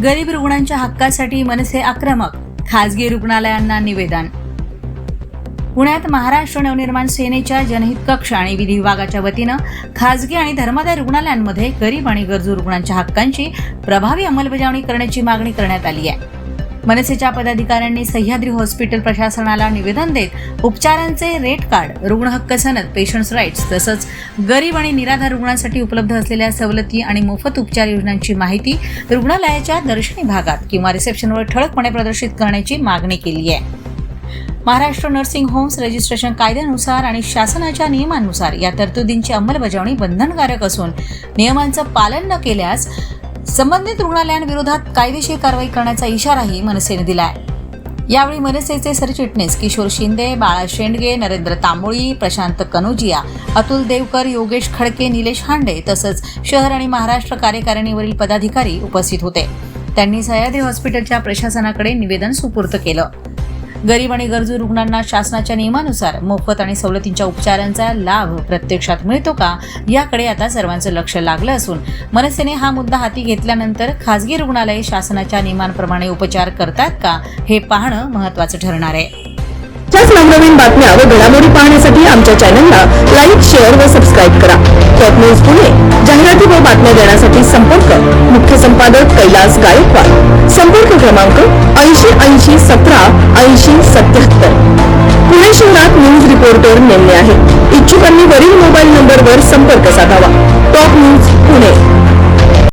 गरीब रुग्णांच्या हक्कासाठी मनसे आक्रमक, खासगी रुग्णालयांना निवेदन। पुण्यात महाराष्ट्र नवनिर्माण सेनेच्या जनहित कक्ष आणि विधी विभागाच्या वतीनं खासगी आणि धर्मादाय रुग्णालयांमध्ये गरीब आणि गरजू रुग्णांच्या हक्कांची प्रभावी अंमलबजावणी करण्याची मागणी करण्यात आली आहे। मनसेच्या पदाधिकाऱ्यांनी सह्याद्री हॉस्पिटल प्रशासनाला निवेदन देत उपचारांचे रेट कार्ड, रुग्ण हक्क सनद, पेशंट्स राईट्स तसंच गरीब आणि निराधार रुग्णांसाठी उपलब्ध असलेल्या सवलती आणि मोफत उपचार योजनांची माहिती रुग्णालयाच्या दर्शनी भागात किंवा रिसेप्शनवर ठळकपणे प्रदर्शित करण्याची मागणी केली आहे। महाराष्ट्र नर्सिंग होम्स रजिस्ट्रेशन कायद्यानुसार आणि शासनाच्या नियमांनुसार या तरतुदींची अंमलबजावणी बंधनकारक असून नियमांचं पालन न केल्यास संबंधित रुग्णालयांविरोधात कायदेशीर कारवाई करण्याचा इशाराही मनसेने दिलाय। यावेळी मनसेचे सरचिटणीस किशोर शिंदे, बाळा शेंडगे, नरेंद्र तांबोळी, प्रशांत कनोजिया, अतुल देवकर, योगेश खडके, निलेश हांडे तसंच शहर आणि महाराष्ट्र कार्यकारिणीवरील पदाधिकारी उपस्थित होते। त्यांनी सह्याद्री हॉस्पिटलच्या प्रशासनाकडे निवेदन सुपूर्द केलं। गरीब आणि गरजू रुग्णांना शासनाच्या नियमानुसार मोफत आणि सवलतींच्या उपचारांचा लाभ प्रत्यक्षात मिळतो का याकडे आता सर्वांचं लक्ष लागलं असून मनसेने हा मुद्दा हाती घेतल्यानंतर खासगी रुग्णालये शासनाच्या नियमांप्रमाणे उपचार करतात का हे पाहणं महत्त्वाचं ठरणार आहे। त्याच नवनवीन बातम्या व घडामोडी पाहण्यासाठी आमच्या चॅनलला लाईक, शेअर व सबस्क्राईब करा। टॉप न्यूज पुणे जाहिराती व बातम्या देण्यासाठी संपर्क मुख्य संपादक कैलास गायकवाड, संपर्क क्रमांक 8080 17 80 77। पुणे शहरात न्यूज रिपोर्टर नेमले आहेत। इच्छुकांनी वरील मोबाईल नंबरवर संपर्क साधावा। Top news Pune.